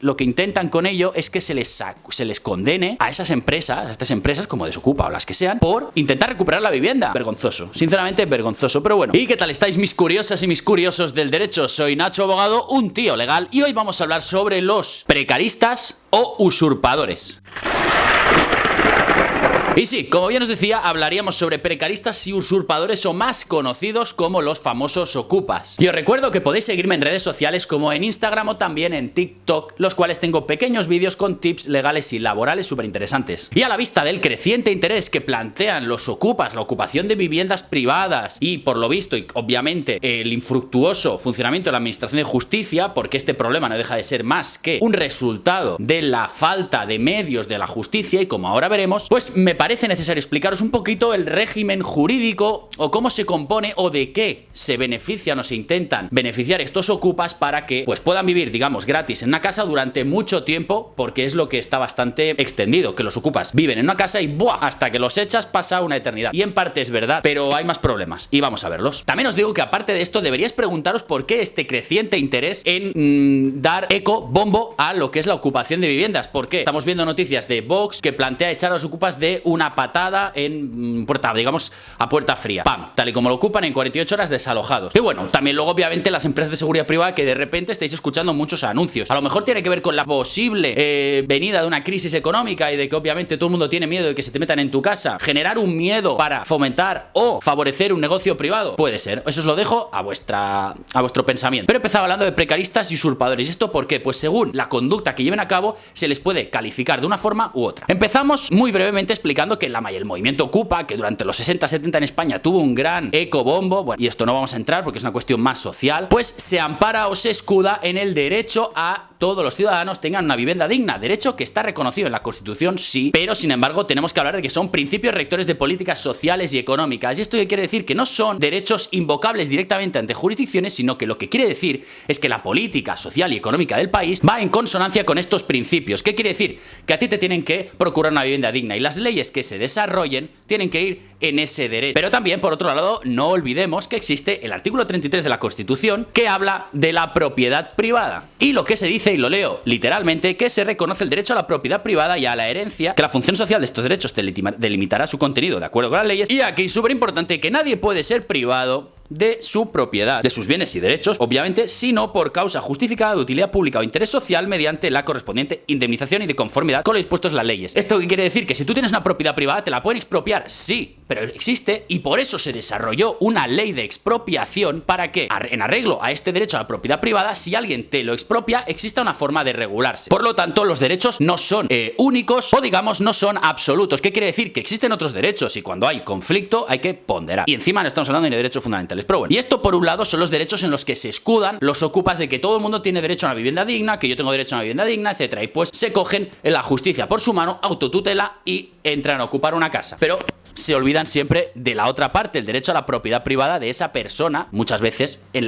lo que intentan con ello es que se les condene a esas empresas, a estas empresas como Desokupa o las que sean, por intentar recuperar la vivienda. Vergonzoso, sinceramente vergonzoso, pero bueno. ¿Y qué tal estáis, mis curiosas y mis curiosos del derecho? Soy Nacho Abogado, un tío legal, y hoy vamos a hablar sobre los precaristas o usurpadores. Y sí, como bien os decía, hablaríamos sobre precaristas y usurpadores, o más conocidos como los famosos ocupas. Y os recuerdo que podéis seguirme en redes sociales como en Instagram o también en TikTok, los cuales tengo pequeños vídeos con tips legales y laborales súper interesantes. Y a la vista del creciente interés que plantean los ocupas, la ocupación de viviendas privadas y, por lo visto, y obviamente el infructuoso funcionamiento de la administración de justicia, porque este problema no deja de ser más que un resultado de la falta de medios de la justicia, y como ahora veremos, pues me parece necesario explicaros un poquito el régimen jurídico o cómo se compone o de qué se benefician o se intentan beneficiar estos ocupas para que pues puedan vivir, digamos, gratis en una casa durante mucho tiempo, porque es lo que está bastante extendido, que los ocupas viven en una casa y ¡buah!, hasta que los echas pasa una eternidad. Y en parte es verdad, pero hay más problemas y vamos a verlos. También os digo que aparte de esto deberíais preguntaros por qué este creciente interés en dar eco, bombo a lo que es la ocupación de viviendas. ¿Por qué? Estamos viendo noticias de Vox que plantea echar a los ocupas de una patada en puerta, digamos, a puerta fría. ¡Pam! Tal y como lo ocupan en 48 horas desalojados. Y bueno, también luego obviamente las empresas de seguridad privada, que de repente estáis escuchando muchos anuncios. A lo mejor tiene que ver con la posible venida de una crisis económica y de que obviamente todo el mundo tiene miedo de que se te metan en tu casa. Generar un miedo para fomentar o favorecer un negocio privado. Puede ser. Eso os lo dejo a vuestro pensamiento. Pero empezaba hablando de precaristas y usurpadores. ¿Y esto por qué? Pues según la conducta que lleven a cabo se les puede calificar de una forma u otra. Empezamos muy brevemente explicando que el movimiento Ocupa, que durante los 60-70 en España tuvo un gran ecobombo, bueno, y esto no vamos a entrar porque es una cuestión más social, pues se ampara o se escuda en el derecho a todos los ciudadanos tengan una vivienda digna, derecho que está reconocido en la Constitución, sí, pero sin embargo tenemos que hablar de que son principios rectores de políticas sociales y económicas. ¿Y esto qué quiere decir? Que no son derechos invocables directamente ante jurisdicciones, sino que lo que quiere decir es que la política social y económica del país va en consonancia con estos principios. ¿Qué quiere decir? Que a ti te tienen que procurar una vivienda digna y las leyes que se desarrollen tienen que ir en ese derecho. Pero también, por otro lado, no olvidemos que existe el artículo 33 de la Constitución que habla de la propiedad privada. Y lo que se dice, y lo leo literalmente, que se reconoce el derecho a la propiedad privada y a la herencia, que la función social de estos derechos delimitará su contenido de acuerdo con las leyes. Y aquí, súper importante, que nadie puede ser privado de su propiedad, de sus bienes y derechos, obviamente, sino por causa justificada de utilidad pública o interés social mediante la correspondiente indemnización y de conformidad con los dispuestos en las leyes. ¿Esto qué quiere decir? Que si tú tienes una propiedad privada te la pueden expropiar, sí, pero existe, y por eso se desarrolló una ley de expropiación para que, en arreglo a este derecho a la propiedad privada, si alguien te lo expropia, exista una forma de regularse. Por lo tanto, los derechos no son únicos o, digamos, no son absolutos. ¿Qué quiere decir? Que existen otros derechos y cuando hay conflicto hay que ponderar. Y encima no estamos hablando de derechos fundamentales. Pero bueno, y esto por un lado son los derechos en los que se escudan los ocupas de que todo el mundo tiene derecho a una vivienda digna, que yo tengo derecho a una vivienda digna, etcétera. Y pues se cogen en la justicia por su mano, autotutela y entran a ocupar una casa. Pero se olvidan siempre de la otra parte, el derecho a la propiedad privada de esa persona, muchas veces a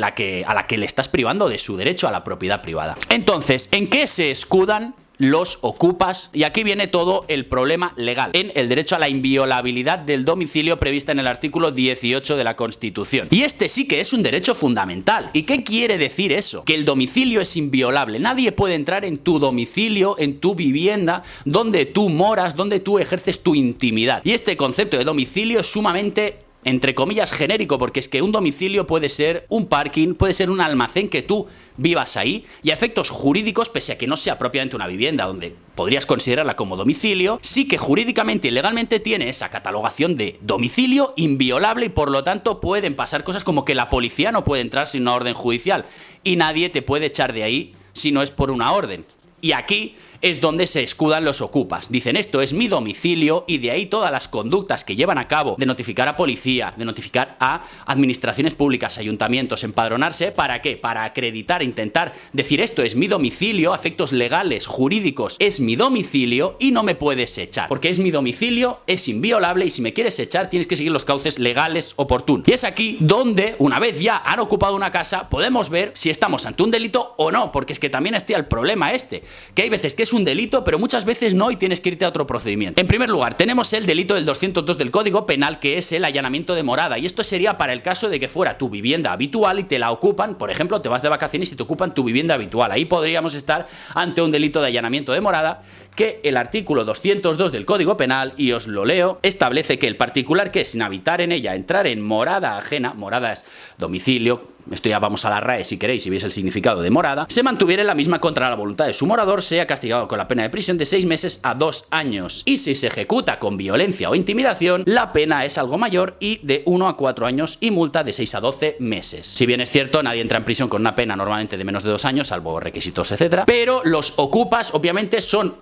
la que le estás privando de su derecho a la propiedad privada. Entonces, ¿en qué se escudan los ocupas? Y aquí viene todo el problema legal, en el derecho a la inviolabilidad del domicilio prevista en el artículo 18 de la Constitución. Y este sí que es un derecho fundamental. ¿Y qué quiere decir eso? Que el domicilio es inviolable. Nadie puede entrar en tu domicilio, en tu vivienda, donde tú moras, donde tú ejerces tu intimidad. Y este concepto de domicilio es sumamente, entre comillas, genérico, porque es que un domicilio puede ser un parking, puede ser un almacén que tú vivas ahí, y a efectos jurídicos, pese a que no sea propiamente una vivienda donde podrías considerarla como domicilio, sí que jurídicamente y legalmente tiene esa catalogación de domicilio inviolable, y por lo tanto pueden pasar cosas como que la policía no puede entrar sin una orden judicial y nadie te puede echar de ahí si no es por una orden. Y aquí es donde se escudan los ocupas. Dicen, esto es mi domicilio, y de ahí todas las conductas que llevan a cabo de notificar a policía, de notificar a administraciones públicas, ayuntamientos, empadronarse. ¿Para qué? Para acreditar, intentar decir, esto es mi domicilio, a efectos legales, jurídicos, es mi domicilio y no me puedes echar. Porque es mi domicilio, es inviolable, y si me quieres echar tienes que seguir los cauces legales oportunos. Y es aquí donde, una vez ya han ocupado una casa, podemos ver si estamos ante un delito o no, porque es que también está el problema este. que hay veces que es un delito, pero muchas veces no, y tienes que irte a otro procedimiento. En primer lugar, tenemos el delito del 202 del Código Penal, que es el allanamiento de morada, y esto sería para el caso de que fuera tu vivienda habitual y te la ocupan, por ejemplo, te vas de vacaciones y te ocupan tu vivienda habitual. Ahí podríamos estar ante un delito de allanamiento de morada, que el artículo 202 del Código Penal, y os lo leo, establece que el particular que sin habitar en ella, entrar en morada ajena, morada es domicilio, esto ya vamos a la RAE si queréis, si veis el significado de morada, se mantuviera en la misma contra la voluntad de su morador, sea castigado con la pena de prisión de 6 meses a 2 años. Y si se ejecuta con violencia o intimidación, la pena es algo mayor y de 1 a 4 años y multa de 6 a 12 meses. Si bien es cierto, nadie entra en prisión con una pena normalmente de menos de 2 años, salvo requisitos, etcétera, pero los ocupas obviamente son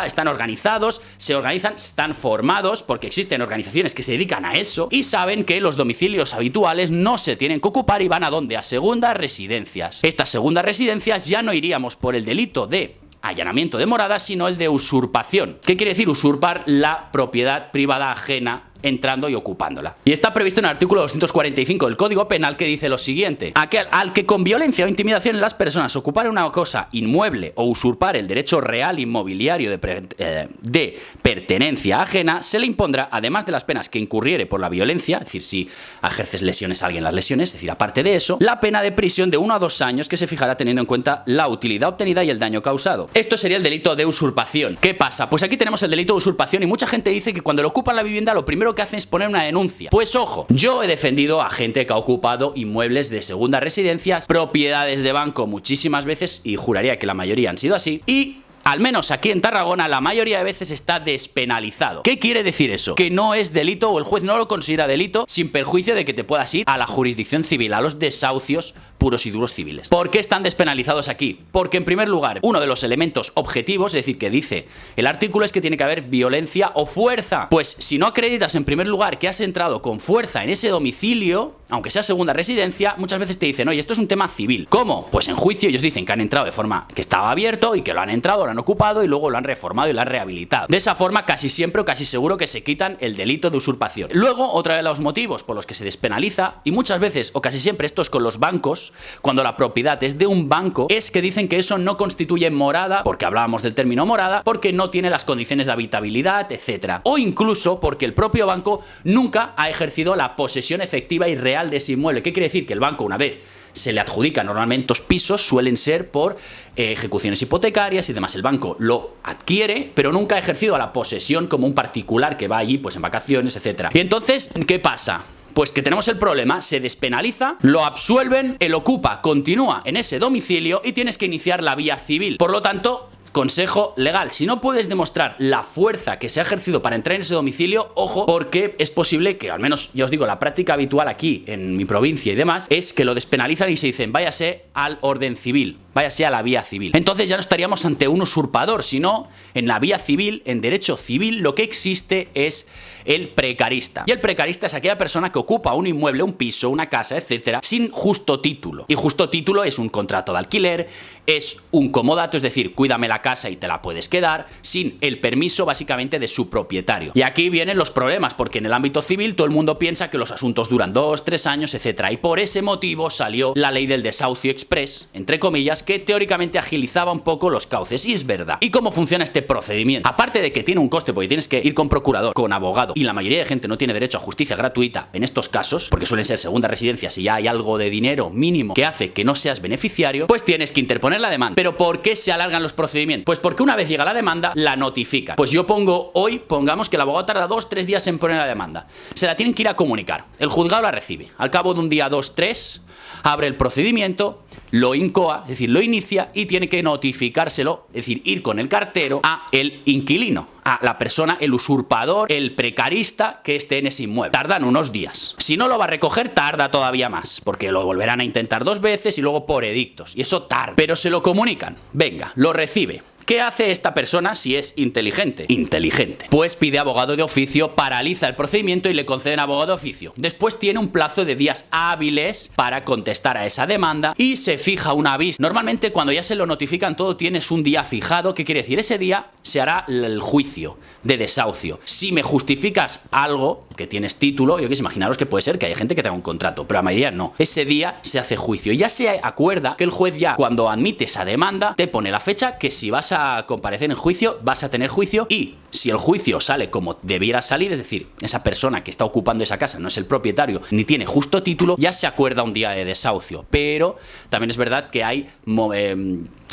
están organizados, se organizan, están formados, porque existen organizaciones que se dedican a eso y saben que los domicilios habituales no se tienen que ocupar y van a ¿dónde? A segundas residencias. Estas segundas residencias ya no iríamos por el delito de allanamiento de morada, sino el de usurpación. ¿Qué quiere decir usurpar la propiedad privada ajena entrando y ocupándola? Y está previsto en el artículo 245 del Código Penal, que dice lo siguiente: al que con violencia o intimidación en las personas ocupar una cosa inmueble o usurpar el derecho real inmobiliario de pertenencia ajena, se le impondrá, además de las penas que incurriere por la violencia, es decir, si ejerces lesiones a alguien, las lesiones, es decir, aparte de eso, la pena de prisión de 1 a 2 años, que se fijará teniendo en cuenta la utilidad obtenida y el daño causado. Esto sería el delito de usurpación. ¿Qué pasa? Pues aquí tenemos el delito de usurpación, y mucha gente dice que cuando le ocupan la vivienda lo primero que hacen es poner una denuncia. Pues ojo, yo he defendido a gente que ha ocupado inmuebles de segundas residencias, propiedades de banco muchísimas veces, y juraría que la mayoría han sido así, y al menos aquí en Tarragona la mayoría de veces está despenalizado. ¿Qué quiere decir eso? Que no es delito, o el juez no lo considera delito, sin perjuicio de que te puedas ir a la jurisdicción civil, a los desahucios puros y duros civiles. ¿Por qué están despenalizados aquí? Porque en primer lugar, uno de los elementos objetivos, es decir, que dice el artículo, es que tiene que haber violencia o fuerza. Pues si no acreditas en primer lugar que has entrado con fuerza en ese domicilio, aunque sea segunda residencia, muchas veces te dicen, oye, esto es un tema civil. ¿Cómo? Pues en juicio ellos dicen que han entrado de forma que estaba abierto y que lo han entrado, lo han ocupado y luego lo han reformado y lo han rehabilitado. De esa forma casi siempre o casi seguro que se quitan el delito de usurpación. Luego, otro de los motivos por los que se despenaliza, y muchas veces o casi siempre esto es con los bancos, cuando la propiedad es de un banco, es que dicen que eso no constituye morada, porque hablábamos del término morada, porque no tiene las condiciones de habitabilidad, etcétera. O incluso porque el propio banco nunca ha ejercido la posesión efectiva y real de ese inmueble. ¿Qué quiere decir? Que el banco, una vez se le adjudica, normalmente estos pisos suelen ser por ejecuciones hipotecarias y demás. El banco lo adquiere, pero nunca ha ejercido la posesión como un particular que va allí pues en vacaciones, etcétera. Y entonces, ¿qué pasa? Pues que tenemos el problema, se despenaliza, lo absuelven, el ocupa continúa en ese domicilio y tienes que iniciar la vía civil. Por lo tanto, consejo legal, si no puedes demostrar la fuerza que se ha ejercido para entrar en ese domicilio, ojo, porque es posible que, al menos ya os digo, la práctica habitual aquí en mi provincia y demás, es que lo despenalizan y se dicen, váyase al orden civil, váyase a la vía civil. Entonces ya no estaríamos ante un usurpador, sino en la vía civil, en derecho civil, lo que existe es el precarista. Y el precarista es aquella persona que ocupa un inmueble, un piso, una casa, etcétera, sin justo título. Y justo título es un contrato de alquiler, es un comodato, es decir, cuídame la casa y te la puedes quedar, sin el permiso básicamente de su propietario. Y aquí vienen los problemas, porque en el ámbito civil todo el mundo piensa que los asuntos duran 2, 3 años, etcétera. Y por ese motivo salió la ley del desahucio express, entre comillas, que teóricamente agilizaba un poco los cauces. Y es verdad. ¿Y cómo funciona este procedimiento? Aparte de que tiene un coste, porque tienes que ir con procurador, con abogado, y la mayoría de gente no tiene derecho a justicia gratuita en estos casos, porque suelen ser segundas residencias y ya hay algo de dinero mínimo que hace que no seas beneficiario, pues tienes que interponer la demanda. ¿Pero por qué se alargan los procedimientos? Pues porque una vez llega la demanda, la notifican. Pues yo pongo hoy, pongamos que el abogado tarda 2 o 3 días en poner la demanda. Se la tienen que ir a comunicar. El juzgado la recibe. Al cabo de un día, 2, 3, abre el procedimiento, lo incoa, es decir, lo inicia y tiene que notificárselo, es decir, ir con el cartero a el inquilino, a la persona, el usurpador, el precarista que esté en ese inmueble. Tardan unos días. Si no lo va a recoger, tarda todavía más, porque lo volverán a intentar 2 veces y luego por edictos. Y eso tarda. Pero se lo comunican. Venga, lo recibe. ¿Qué hace esta persona si es inteligente? Inteligente. Pues pide abogado de oficio, paraliza el procedimiento y le conceden abogado de oficio. Después tiene un plazo de días hábiles para contestar a esa demanda y se fija un aviso. Normalmente cuando ya se lo notifican todo tienes un día fijado. ¿Qué quiere decir? Ese día se hará el juicio de desahucio. Si me justificas algo, que tienes título, yo que sé, imaginaros que puede ser que haya gente que tenga un contrato, pero la mayoría no. Ese día se hace juicio y ya se acuerda que el juez ya cuando admite esa demanda te pone la fecha que si vas a comparecer en juicio vas a tener juicio, y si el juicio sale como debiera salir, es decir, esa persona que está ocupando esa casa no es el propietario ni tiene justo título, ya se acuerda un día de desahucio. Pero también es verdad que hay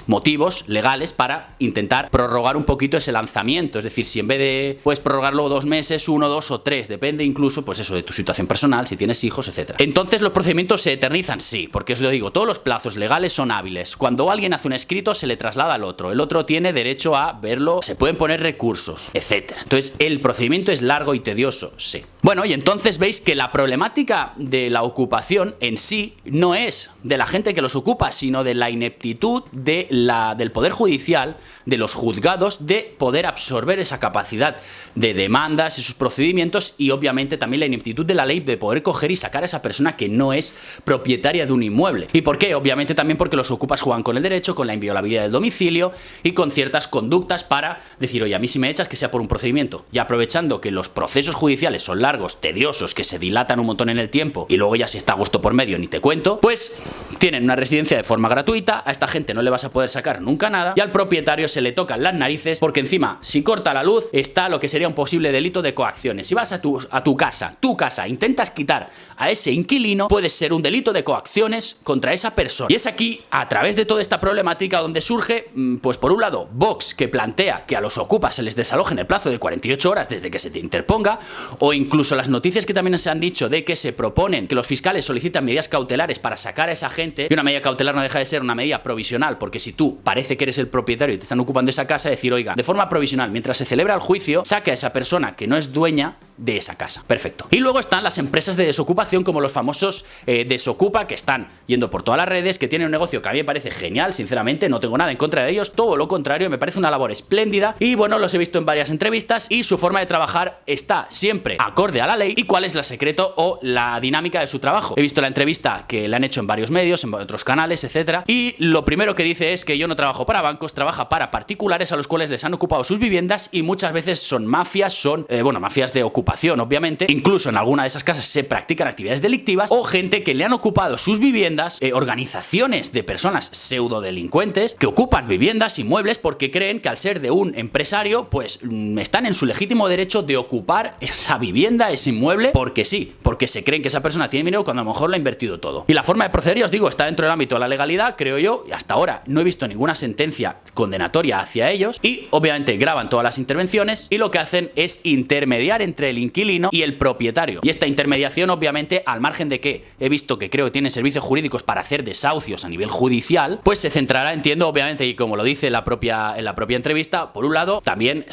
motivos legales para intentar prorrogar un poquito ese lanzamiento. Es decir, si en vez de puedes prorrogarlo 2 meses, 1, 2 o 3, depende incluso, pues eso, de tu situación personal, si tienes hijos, etcétera. Entonces, ¿los procedimientos se eternizan? Sí, porque os lo digo, todos los plazos legales son hábiles. Cuando alguien hace un escrito, se le traslada al otro. El otro tiene derecho a verlo, se pueden poner recursos, etcétera. Entonces, el procedimiento es largo y tedioso, sí. Bueno, y entonces veis que la problemática de la ocupación en sí no es de la gente que los ocupa, sino de la ineptitud del Poder Judicial, de los juzgados, de poder absorber esa capacidad de demandas, esos procedimientos, y obviamente también la ineptitud de la ley de poder coger y sacar a esa persona que no es propietaria de un inmueble. ¿Y por qué? Obviamente también porque los ocupas juegan con el derecho, con la inviolabilidad del domicilio y con ciertas conductas para decir, oye, a mí si me echas que sea por un procedimiento. Y aprovechando que los procesos judiciales son largos, tediosos, que se dilatan un montón en el tiempo y luego ya si está a gusto por medio ni te cuento, pues tienen una residencia de forma gratuita, a esta gente no le vas a poder sacar nunca nada y al propietario se le tocan las narices porque encima si corta la luz está lo que sería un posible delito de coacciones. Si vas a tu casa, intentas quitar a ese inquilino, puede ser un delito de coacciones contra esa persona. Y es aquí, a través de toda esta problemática, donde surge, pues por un lado, Vox, que plantea que a los ocupas se les desaloje en el plazo de 48 horas desde que se te interponga, o incluso las noticias que también se han dicho de que se proponen que los fiscales solicitan medidas cautelares para sacar a esa gente, y una medida cautelar no deja de ser una medida provisional, porque si tú parece que eres el propietario y te están ocupando esa casa, decir, oiga, de forma provisional, mientras se celebra el juicio, saque a esa persona que no es dueña de esa casa. Perfecto. Y luego están las empresas de desocupación, como los famosos Desocupa, que están yendo por todas las redes, que tienen un negocio que a mí me parece genial, sinceramente, no tengo nada en contra de ellos, todo lo contrario, me parece una labor espléndida y bueno, los he visto en varias entrevistas y su forma de trabajar está siempre acorde a la ley. ¿Y cuál es el secreto o la dinámica de su trabajo? He visto la entrevista que le han hecho en varios medios, en otros canales, etcétera, y lo primero que dice es que yo no trabajo para bancos, trabaja para particulares a los cuales les han ocupado sus viviendas y muchas veces son mafias, son, mafias de ocupación, obviamente. Incluso en alguna de esas casas se practican actividades delictivas o gente que le han ocupado sus viviendas, organizaciones de personas pseudodelincuentes que ocupan viviendas, inmuebles, porque creen que al ser de un empresario, pues están en su legítimo derecho de ocupar esa vivienda, ese inmueble, porque sí, porque se creen que esa persona tiene dinero cuando a lo mejor lo ha invertido todo. Y la forma de proceder, ya os digo, está dentro del ámbito de la legalidad, creo yo, y hasta ahora no he visto ninguna sentencia condenatoria hacia ellos, y obviamente graban todas las intervenciones y lo que hacen es intermediar entre el inquilino y el propietario. Y esta intermediación, obviamente, al margen de que he visto que creo que tienen servicios jurídicos para hacer desahucios a nivel judicial, pues se centrará, entiendo, obviamente, y como lo dice en la propia entrevista, por un lado, también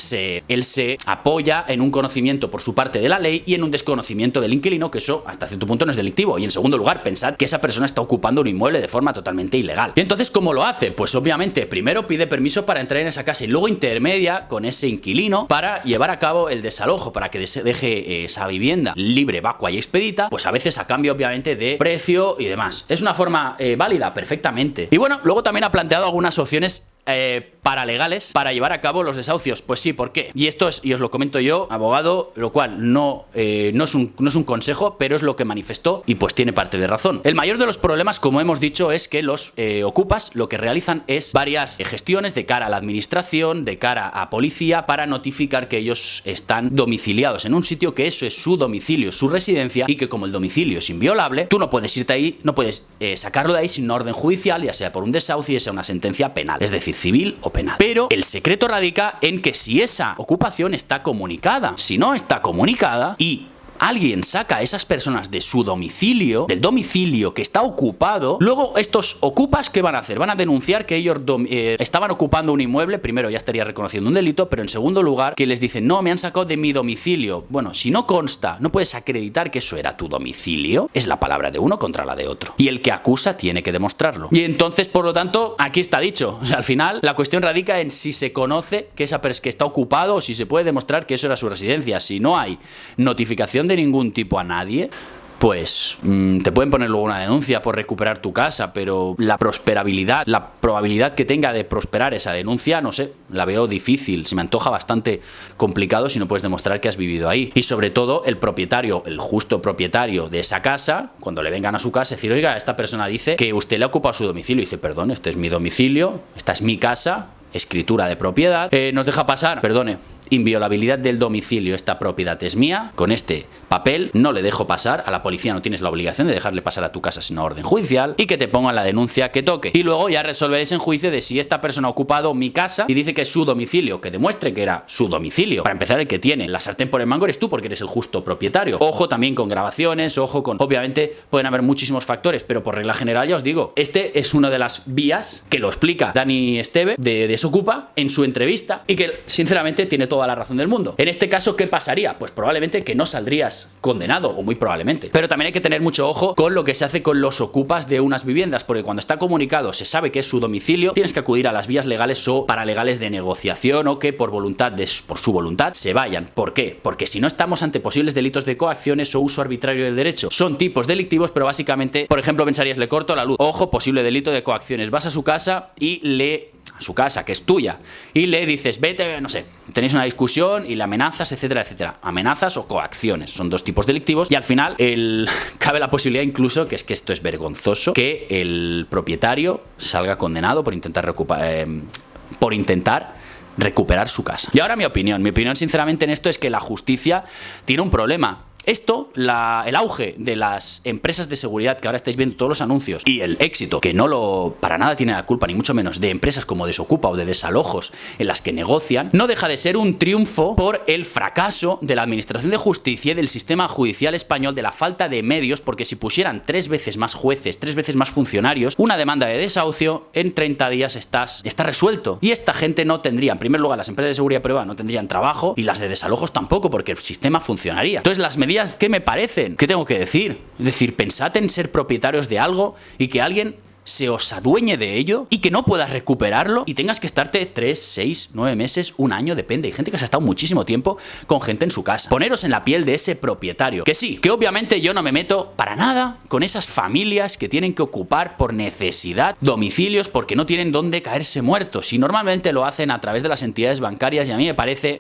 él se apoya en un conocimiento por su parte de la ley y en un desconocimiento del inquilino, que eso hasta cierto punto no es delictivo. Y en segundo lugar, pensad que esa persona está ocupando un inmueble de forma totalmente ilegal. Y entonces, ¿cómo lo hace? Pues obviamente, primero pide permiso para entrar en esa casa y luego intermedia con ese inquilino para llevar a cabo el desalojo, para que deje esa vivienda libre, vacua y expedita, pues a veces a cambio obviamente de precio y demás. Es una forma válida, perfectamente. Y bueno, luego también ha planteado algunas opciones paralegales para llevar a cabo los desahucios. Pues sí, ¿por qué? Y esto es, y os lo comento yo, abogado, lo cual no es un consejo, pero es lo que manifestó y pues tiene parte de razón. El mayor de los problemas, como hemos dicho, es que los ocupas lo que realizan es varias gestiones de cara a la administración, de cara a policía, para notificar que ellos están domiciliados en un sitio, que eso es su domicilio, su residencia, y que como el domicilio es inviolable, tú no puedes irte ahí, no puedes sacarlo de ahí sin una orden judicial, ya sea por un desahucio, ya sea una sentencia penal, es decir, civil o penal. Pero el secreto radica en que si esa ocupación está comunicada, si no está comunicada y alguien saca a esas personas de su domicilio, del domicilio que está ocupado, luego estos ocupas, ¿qué van a hacer? Van a denunciar que ellos estaban ocupando un inmueble. Primero ya estaría reconociendo un delito, pero en segundo lugar que les dicen, no, me han sacado de mi domicilio. Bueno, si no consta, no puedes acreditar que eso era tu domicilio, es la palabra de uno contra la de otro. Y el que acusa tiene que demostrarlo. Y entonces, por lo tanto, aquí está dicho. O sea, al final, la cuestión radica en si se conoce que esa persona que está ocupado o si se puede demostrar que eso era su residencia. Si no hay notificación de ningún tipo a nadie, pues te pueden poner luego una denuncia por recuperar tu casa, pero la prosperabilidad, la probabilidad que tenga de prosperar esa denuncia, no sé, la veo difícil. Se me antoja bastante complicado si no puedes demostrar que has vivido ahí. Y sobre todo el propietario, el justo propietario de esa casa, cuando le vengan a su casa, decir, oiga, esta persona dice que usted le ha ocupado su domicilio. Y dice, perdón, este es mi domicilio, esta es mi casa, escritura de propiedad, nos deja pasar, perdone, inviolabilidad del domicilio, esta propiedad es mía, con este papel no le dejo pasar, a la policía no tienes la obligación de dejarle pasar a tu casa sin orden judicial y que te pongan la denuncia que toque. Y luego ya resolveréis en juicio de si esta persona ha ocupado mi casa y dice que es su domicilio, que demuestre que era su domicilio. Para empezar, el que tiene la sartén por el mango eres tú porque eres el justo propietario. Ojo también con grabaciones, ojo con... Obviamente pueden haber muchísimos factores, pero por regla general ya os digo, este es una de las vías que lo explica Dani Esteve de Desocupa en su entrevista y que sinceramente tiene toda la razón del mundo. En este caso, ¿qué pasaría? Pues probablemente que no saldrías condenado, o muy probablemente. Pero también hay que tener mucho ojo con lo que se hace con los ocupas de unas viviendas, porque cuando está comunicado se sabe que es su domicilio, tienes que acudir a las vías legales o paralegales de negociación o que por su voluntad se vayan. ¿Por qué? Porque si no estamos ante posibles delitos de coacciones o uso arbitrario del derecho. Son tipos delictivos, pero básicamente, por ejemplo, pensarías, le corto la luz. Ojo, posible delito de coacciones. Vas a su casa y a su casa, que es tuya, y le dices, vete, no sé, tenéis una discusión y le amenazas, etcétera, etcétera. Amenazas o coacciones, son dos tipos delictivos y al final cabe la posibilidad incluso, que es que esto es vergonzoso, que el propietario salga condenado por intentar recuperar su casa. Y ahora mi opinión sinceramente en esto es que la justicia tiene un problema. Esto, el auge de las empresas de seguridad que ahora estáis viendo todos los anuncios y el éxito, que para nada tiene la culpa, ni mucho menos, de empresas como Desocupa o de desalojos en las que negocian, no deja de ser un triunfo por el fracaso de la administración de justicia y del sistema judicial español, de la falta de medios, porque si pusieran 3 veces más jueces, 3 veces más funcionarios, una demanda de desahucio, en 30 días está resuelto. Y esta gente no tendría, en primer lugar, las empresas de seguridad privada no tendrían trabajo y las de desalojos tampoco, porque el sistema funcionaría. Entonces las medidas que me parecen, ¿qué tengo que decir? Es decir, pensad en ser propietarios de algo y que alguien se os adueñe de ello y que no puedas recuperarlo y tengas que estarte 3, 6, 9 meses, un año, depende. Hay gente que se ha estado muchísimo tiempo con gente en su casa. Poneros en la piel de ese propietario. Que sí, que obviamente yo no me meto para nada con esas familias que tienen que ocupar por necesidad domicilios porque no tienen dónde caerse muertos. Y normalmente lo hacen a través de las entidades bancarias y a mí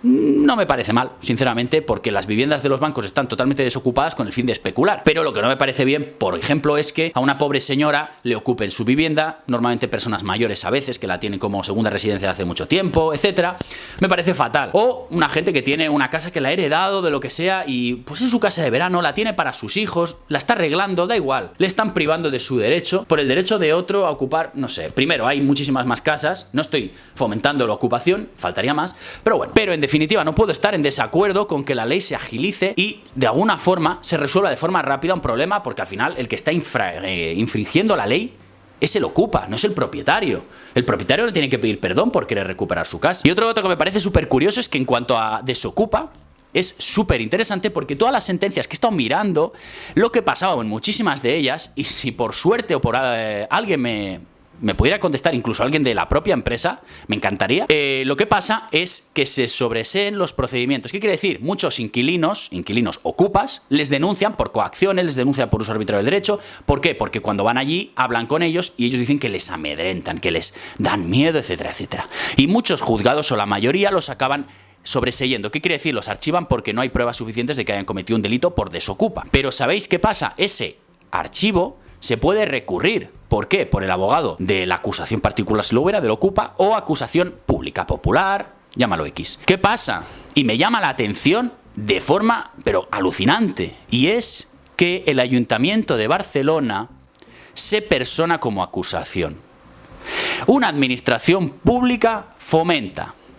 no me parece mal, sinceramente, porque las viviendas de los bancos están totalmente desocupadas con el fin de especular. Pero lo que no me parece bien, por ejemplo, es que a una pobre señora le ocupen su vivienda, normalmente personas mayores a veces que la tienen como segunda residencia de hace mucho tiempo, etcétera. Me parece fatal. O una gente que tiene una casa que la ha heredado de lo que sea y pues es su casa de verano, la tiene para sus hijos, la está arreglando, da igual. Le están privando de su derecho por el derecho de otro a ocupar, no sé. Primero, hay muchísimas más casas, no estoy fomentando la ocupación, faltaría más, pero bueno. Pero en definitiva, no puedo estar en desacuerdo con que la ley se agilice y de alguna forma se resuelva de forma rápida un problema, porque al final el que está infringiendo la ley es el ocupa, no es el propietario. El propietario no tiene que pedir perdón por querer recuperar su casa. Y otro dato que me parece súper curioso es que en cuanto a Desocupa, es súper interesante porque todas las sentencias que he estado mirando, lo que pasaba en muchísimas de ellas, y si por suerte o por alguien me pudiera contestar, incluso alguien de la propia empresa, me encantaría. Lo que pasa es que se sobreseen los procedimientos. ¿Qué quiere decir? Muchos inquilinos ocupas, les denuncian por coacciones, les denuncian por uso arbitrario del derecho. ¿Por qué? Porque cuando van allí hablan con ellos y ellos dicen que les amedrentan, que les dan miedo, etcétera, etcétera. Y muchos juzgados, o la mayoría, los acaban sobreseyendo. ¿Qué quiere decir? Los archivan porque no hay pruebas suficientes de que hayan cometido un delito por desocupa. Pero ¿sabéis qué pasa? Ese archivo se puede recurrir. ¿Por qué? Por el abogado de la acusación particular, si lo hubiera, del ocupa, o acusación pública, popular, llámalo X. ¿Qué pasa? Y me llama la atención de forma, pero alucinante, y es que el Ayuntamiento de Barcelona se persona como acusación. Una administración pública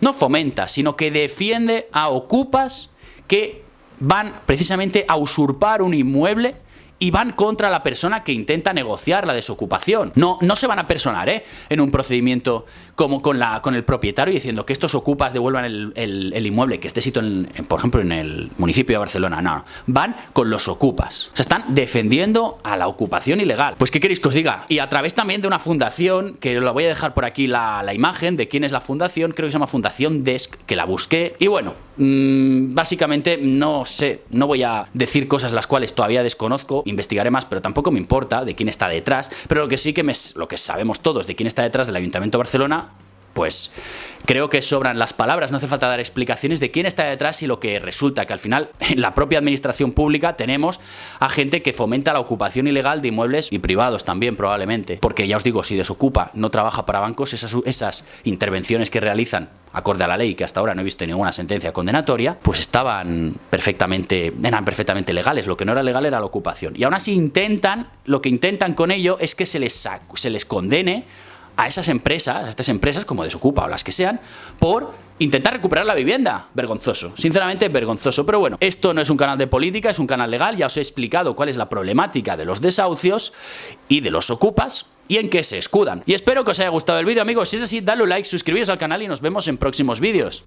no fomenta, sino que defiende a ocupas que van precisamente a usurpar un inmueble y van contra la persona que intenta negociar la desocupación. No se van a personar en un procedimiento como con el propietario diciendo que estos ocupas devuelvan el inmueble que esté situado, por ejemplo, en el municipio de Barcelona. No, van con los ocupas. O sea, están defendiendo a la ocupación ilegal. Pues, ¿qué queréis que os diga? Y a través también de una fundación, que os la voy a dejar por aquí la imagen de quién es la fundación, creo que se llama Fundación Desk, que la busqué. Y bueno, básicamente no sé, no voy a decir cosas las cuales todavía desconozco, investigaré más, pero tampoco me importa de quién está detrás. Pero lo que sí que lo que sabemos todos de quién está detrás del Ayuntamiento de Barcelona, pues creo que sobran las palabras, no hace falta dar explicaciones de quién está detrás y lo que resulta que al final en la propia administración pública tenemos a gente que fomenta la ocupación ilegal de inmuebles y privados también probablemente, porque ya os digo, si Desocupa no trabaja para bancos, esas intervenciones que realizan acorde a la ley, que hasta ahora no he visto ninguna sentencia condenatoria, pues eran perfectamente legales. Lo que no era legal era la ocupación. Y aún así lo que intentan con ello es que se les condene a esas empresas, a estas empresas como Desocupa o las que sean, por intentar recuperar la vivienda. Vergonzoso, sinceramente vergonzoso. Pero bueno, esto no es un canal de política, es un canal legal. Ya os he explicado cuál es la problemática de los desahucios y de los ocupas y en qué se escudan. Y espero que os haya gustado el vídeo, amigos. Si es así, dadle un like, suscribiros al canal y nos vemos en próximos vídeos.